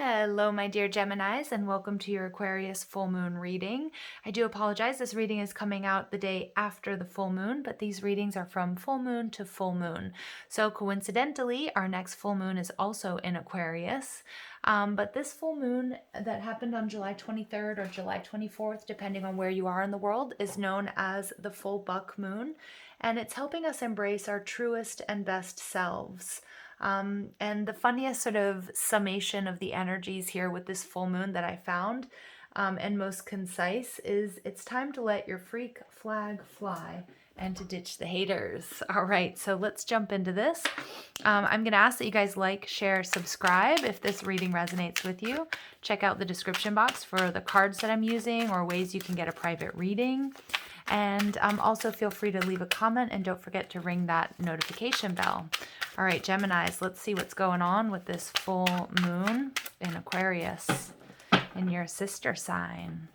Hello, my dear Geminis, and welcome to your Aquarius Full Moon reading. I do apologize, this reading is coming out the day after the full moon, but these readings are from full moon to full moon. So coincidentally, our next full moon is also in Aquarius. But this full moon that happened on July 23rd or July 24th, depending on where you are in the world, is known as the full buck moon, and it's helping us embrace our truest and best selves. And the funniest sort of summation of the energies here with this full moon that I found, and most concise, is it's time to let your freak flag fly and to ditch the haters. All right, so let's jump into this. I'm going to ask that you guys like, share, subscribe if this reading resonates with you. Check out the description box for the cards that I'm using or ways you can get a private reading. And also feel free to leave a comment and don't forget to ring that notification bell. All right, Geminis, let's see what's going on with this full moon in Aquarius in your sister sign.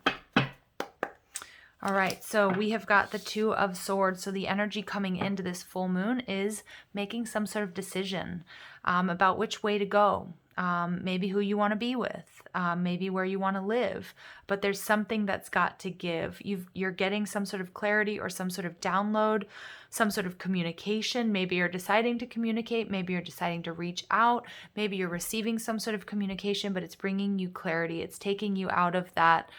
All right, so we have got the Two of Swords. So the energy coming into this full moon is making some sort of decision about which way to go. Maybe who you want to be with, maybe where you want to live, but there's something that's got to give. You're getting some sort of clarity or some sort of download, some sort of communication. Maybe you're deciding to communicate, maybe you're deciding to reach out, maybe you're receiving some sort of communication, but it's bringing you clarity. It's taking you out of that,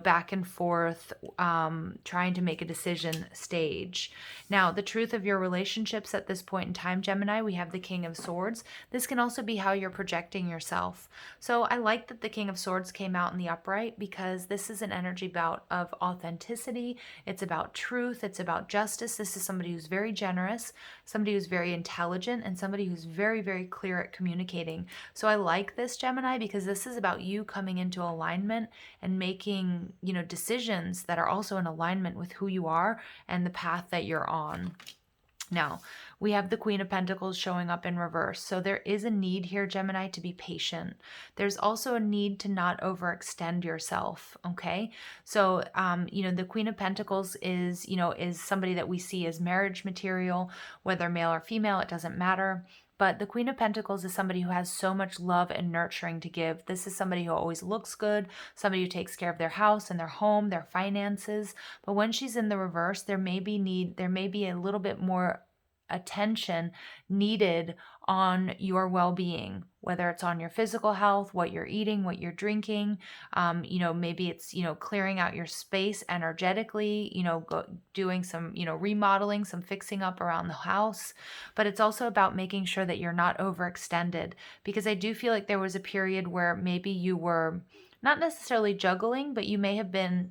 back and forth, trying to make a decision stage. Now, the truth of your relationships at this point in time, Gemini, we have the King of Swords. This can also be how you're projecting yourself. So I like that the King of Swords came out in the upright because this is an energy of authenticity. It's about truth. It's about justice. This is somebody who's very generous, somebody who's very intelligent, and somebody who's very, very clear at communicating. So I like this, Gemini, because this is about you coming into alignment and making, decisions that are also in alignment with who you are and the path that you're on. Now, we have the Queen of Pentacles showing up in reverse. So there is a need here, Gemini, to be patient. There's also a need to not overextend yourself, okay? So, the Queen of Pentacles is somebody that we see as marriage material, whether male or female, it doesn't matter. But the Queen of Pentacles is somebody who has so much love and nurturing to give. This is somebody who always looks good, somebody who takes care of their house and their home, their finances. But when she's in the reverse, there may be a little bit more attention needed on your well-being, whether it's on your physical health, what you're eating, what you're drinking. Maybe it's, clearing out your space energetically, doing some, remodeling, some fixing up around the house. But it's also about making sure that you're not overextended, because I do feel like there was a period where maybe you were not necessarily juggling, but you may have been,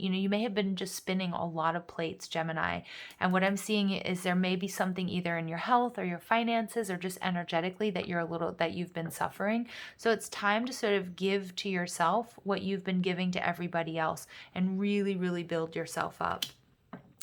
just spinning a lot of plates, Gemini. And what I'm seeing is there may be something either in your health or your finances or just energetically that you've been suffering. So it's time to sort of give to yourself what you've been giving to everybody else and really, really build yourself up.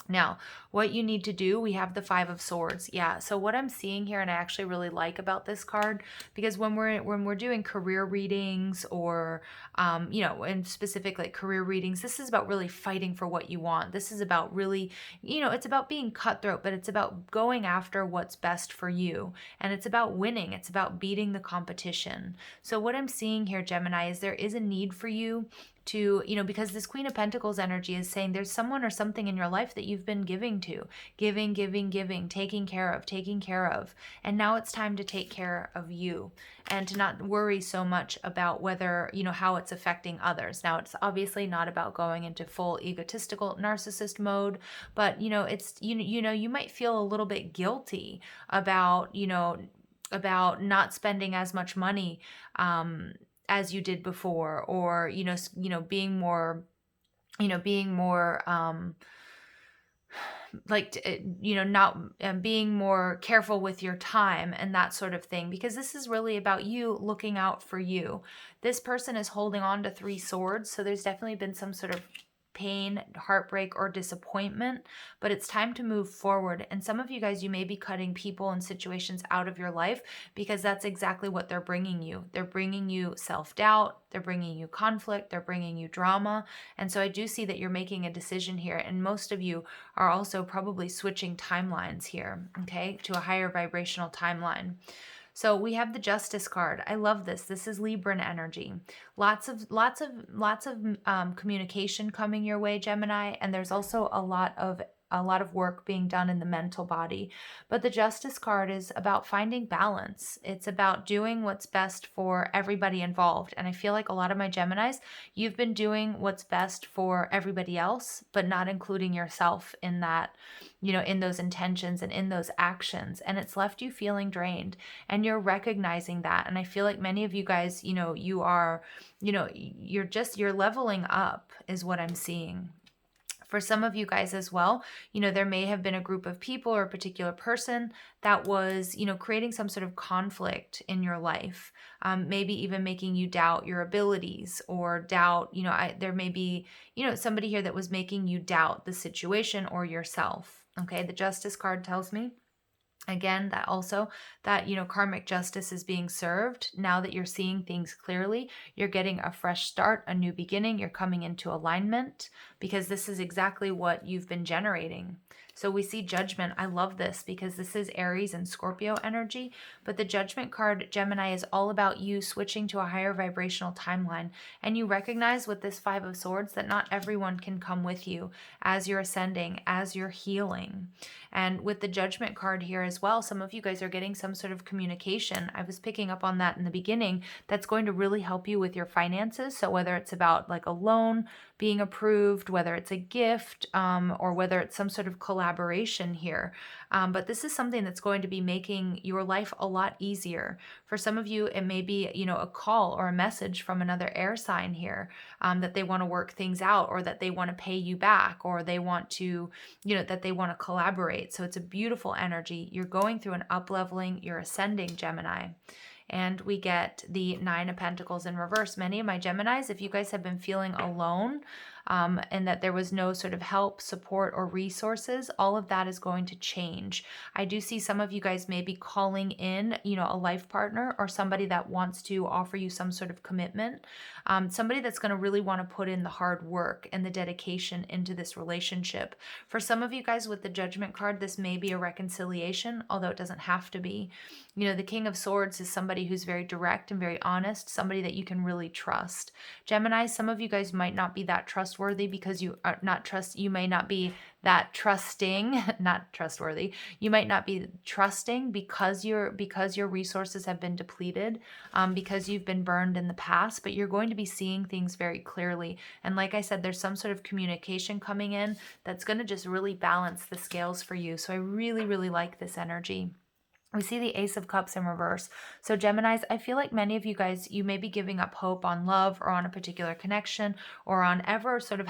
Now, what you need to do, we have the Five of Swords. Yeah, so what I'm seeing here, and I actually really like about this card, because when we're doing career readings or, in specific like career readings, this is about really fighting for what you want. This is about really, it's about being cutthroat, but it's about going after what's best for you. And it's about winning. It's about beating the competition. So what I'm seeing here, Gemini, is there is a need for you to, because this Queen of Pentacles energy is saying there's someone or something in your life that you've been giving to, giving, taking care of. And now it's time to take care of you and to not worry so much about whether, how it's affecting others. Now, it's obviously not about going into full egotistical narcissist mode, but, it's, you might feel a little bit guilty about not spending as much money, as you did before, or being more not being more careful with your time and that sort of thing, because this is really about you looking out for you. This person is holding on to 3 swords, so there's definitely been some sort of pain, heartbreak, or disappointment, but it's time to move forward. And some of you guys, you may be cutting people and situations out of your life because that's exactly what they're bringing you. They're bringing you self-doubt, they're bringing you conflict, they're bringing you drama. And so I do see that you're making a decision here, and most of you are also probably switching timelines here, okay, to a higher vibrational timeline. So we have the Justice card. I love this. This is Libran energy. Lots of communication coming your way, Gemini, and there's also a lot of work being done in the mental body. But the Justice card is about finding balance. It's about doing what's best for everybody involved. And I feel like a lot of my Geminis, you've been doing what's best for everybody else, but not including yourself in that, in those intentions and in those actions. And it's left you feeling drained, and you're recognizing that. And I feel like many of you guys, you are, you're leveling up is what I'm seeing. For some of you guys as well, there may have been a group of people or a particular person that was, creating some sort of conflict in your life, maybe even making you doubt your abilities or doubt, there may be, somebody here that was making you doubt the situation or yourself. Okay, the Justice card tells me, again, that karmic justice is being served. Now that you're seeing things clearly, you're getting a fresh start, a new beginning. You're coming into alignment, because this is exactly what you've been generating. So we see Judgment. I love this because this is Aries and Scorpio energy. But the Judgment card, Gemini, is all about you switching to a higher vibrational timeline. And you recognize with this Five of Swords that not everyone can come with you as you're ascending, as you're healing. And with the Judgment card here as well, some of you guys are getting some sort of communication. I was picking up on that in the beginning. That's going to really help you with your finances. So whether it's about like a loan being approved, whether it's a gift, or whether it's some sort of collaboration here. But this is something that's going to be making your life a lot easier. For some of you, it may be, a call or a message from another air sign here, that they want to work things out, or that they want to pay you back, or they want to, that they want to collaborate. So it's a beautiful energy. You're going through an up-leveling, you're ascending, Gemini. And we get the Nine of Pentacles in reverse. Many of my Geminis, if you guys have been feeling alone, and that there was no sort of help, support, or resources, all of that is going to change. I do see some of you guys maybe calling in, a life partner or somebody that wants to offer you some sort of commitment, somebody that's going to really want to put in the hard work and the dedication into this relationship. For some of you guys with the Judgment card, this may be a reconciliation, although it doesn't have to be. The King of Swords is somebody who's very direct and very honest, somebody that you can really trust. Gemini, some of you guys might not be that trustworthy because you may not be that trusting, not trustworthy. You might not be trusting because your resources have been depleted, because you've been burned in the past, but you're going to be seeing things very clearly. And like I said, there's some sort of communication coming in that's going to just really balance the scales for you. So I really, really like this energy. We see the Ace of Cups in reverse. So Geminis, I feel like many of you guys, you may be giving up hope on love or on a particular connection or on ever sort of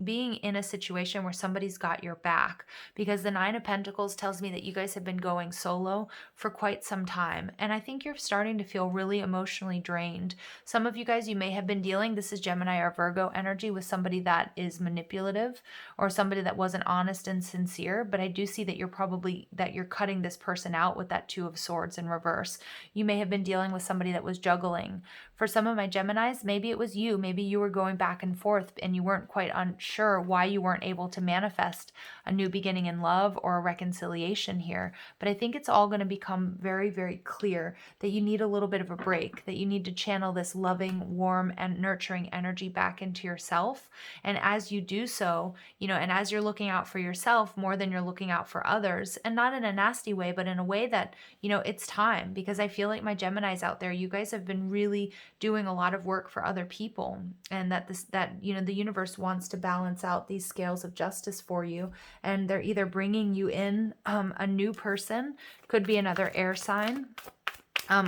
being in a situation where somebody's got your back, because the Nine of Pentacles tells me that you guys have been going solo for quite some time. And I think you're starting to feel really emotionally drained. Some of you guys, you may have been dealing, this is Gemini or Virgo energy, with somebody that is manipulative or somebody that wasn't honest and sincere. But I do see that you're cutting this person out with that Two of Swords in reverse. You may have been dealing with somebody that was juggling. For some of my Geminis, maybe it was you. Maybe you were going back and forth and you weren't quite unsure why you weren't able to manifest a new beginning in love or a reconciliation here. But I think it's all going to become very, very clear that you need a little bit of a break, that you need to channel this loving, warm, and nurturing energy back into yourself. And as you do so, and as you're looking out for yourself more than you're looking out for others, and not in a nasty way, but in a way that, it's time, because I feel like my Geminis out there, you guys have been really doing a lot of work for other people, and that the universe wants to balance out these scales of justice for you. And they're either bringing you in a new person, could be another air sign,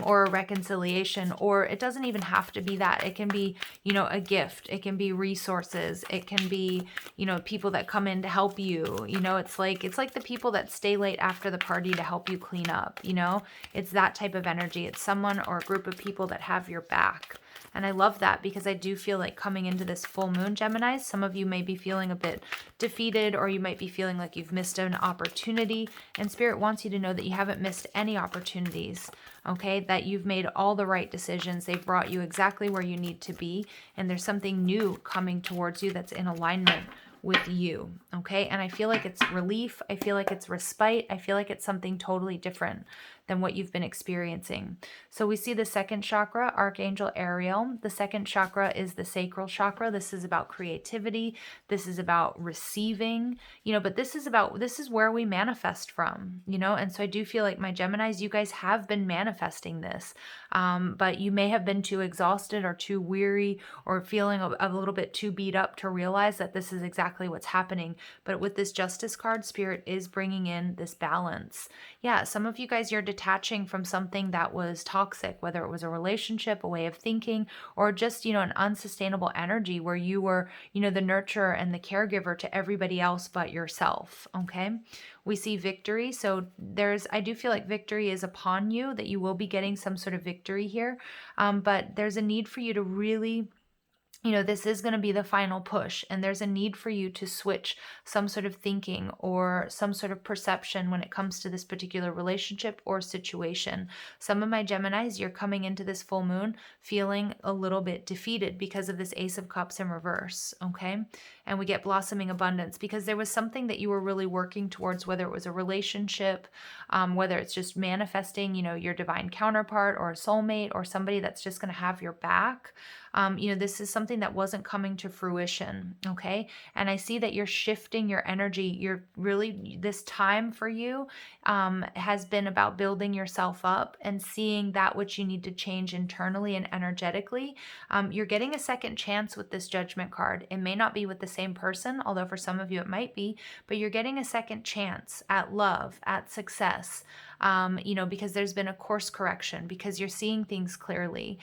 or a reconciliation, or it doesn't even have to be that. It can be, a gift. It can be resources. It can be, people that come in to help you. It's like the people that stay late after the party to help you clean up. It's that type of energy. It's someone or a group of people that have your back. And I love that, because I do feel like coming into this full moon, Gemini, some of you may be feeling a bit defeated, or you might be feeling like you've missed an opportunity. And Spirit wants you to know that you haven't missed any opportunities, okay? That you've made all the right decisions. They've brought you exactly where you need to be. And there's something new coming towards you that's in alignment with you, okay? And I feel like it's relief. I feel like it's respite. I feel like it's something totally different. than what you've been experiencing. So we see the second chakra, Archangel Ariel. The second chakra is the sacral chakra. This is about creativity. This is about receiving, but this is where we manifest from, and so I do feel like my Geminis, you guys have been manifesting this, but you may have been too exhausted or too weary or feeling a little bit too beat up to realize that this is exactly what's happening. But with this Justice card, Spirit is bringing in this balance. Yeah, some of you guys, you're detaching from something that was toxic, whether it was a relationship, a way of thinking, or just, an unsustainable energy where you were, the nurturer and the caregiver to everybody else but yourself. Okay. We see victory. So I do feel like victory is upon you, that you will be getting some sort of victory here. But there's a need for you to really, this is going to be the final push, and there's a need for you to switch some sort of thinking or some sort of perception when it comes to this particular relationship or situation. Some of my Geminis, you're coming into this full moon feeling a little bit defeated because of this Ace of Cups in reverse, okay? And we get blossoming abundance because there was something that you were really working towards, whether it was a relationship, whether it's just manifesting, your divine counterpart or a soulmate or somebody that's just going to have your back. This is something that wasn't coming to fruition, okay? And I see that you're shifting your energy. This time for you has been about building yourself up and seeing that which you need to change internally and energetically. You're getting a second chance with this Judgment card. It may not be with the same person, although for some of you it might be, but you're getting a second chance at love, at success, because there's been a course correction, because you're seeing things clearly.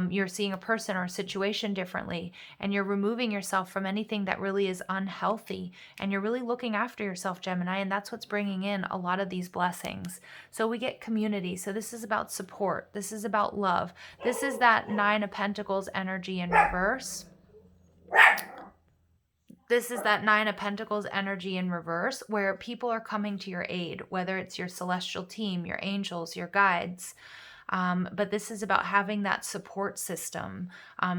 You're seeing a person or a situation differently, and you're removing yourself from anything that really is unhealthy, and you're really looking after yourself, Gemini, and that's what's bringing in a lot of these blessings. So we get community. So this is about support. This is about love. This is that Nine of Pentacles energy in reverse. This is that Nine of Pentacles energy in reverse, where people are coming to your aid, whether it's your celestial team, your angels, your guides. But this is about having that support system,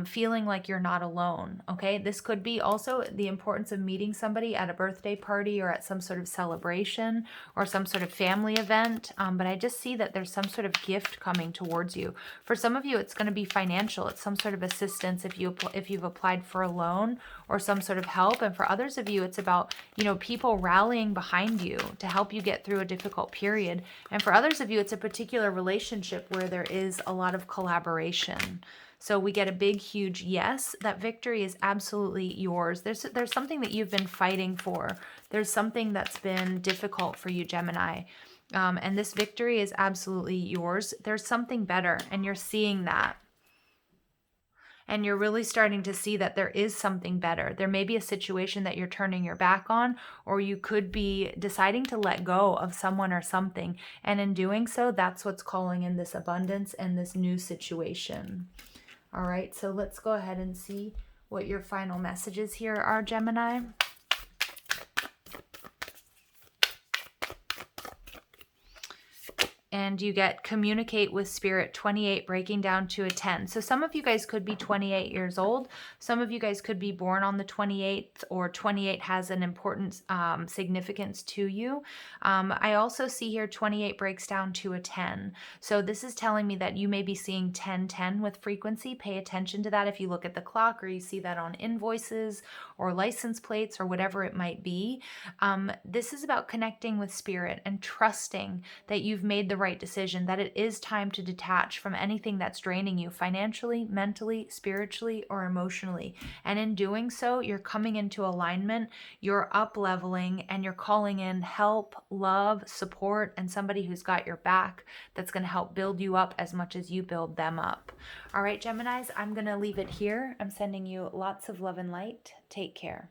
feeling like you're not alone, okay? This could be also the importance of meeting somebody at a birthday party or at some sort of celebration or some sort of family event. But I just see that there's some sort of gift coming towards you. For some of you, it's going to be financial. It's some sort of assistance if you've applied for a loan or some sort of help. And for others of you, it's about, people rallying behind you to help you get through a difficult period. And for others of you, it's a particular relationship where there is a lot of collaboration. So we get a big, huge yes. That victory is absolutely yours. There's something that you've been fighting for. There's something that's been difficult for you, Gemini. And this victory is absolutely yours. There's something better, and you're seeing that. And you're really starting to see that there is something better. There may be a situation that you're turning your back on, or you could be deciding to let go of someone or something. And in doing so, that's what's calling in this abundance and this new situation. All right, so let's go ahead and see what your final messages here are, Gemini. And you get communicate with spirit, 28 breaking down to a 10. So some of you guys could be 28 years old. Some of you guys could be born on the 28th, or 28 has an important significance to you. I also see here 28 breaks down to a 10. So this is telling me that you may be seeing 1010 with frequency. Pay attention to that if you look at the clock or you see that on invoices or license plates or whatever it might be. This is about connecting with spirit and trusting that you've made the right decision, that it is time to detach from anything that's draining you financially, mentally, spiritually, or emotionally. And in doing so, you're coming into alignment, you're up leveling, and you're calling in help, love, support, and somebody who's got your back that's going to help build you up as much as you build them up. All right, Geminis, I'm going to leave it here. I'm sending you lots of love and light. Take care.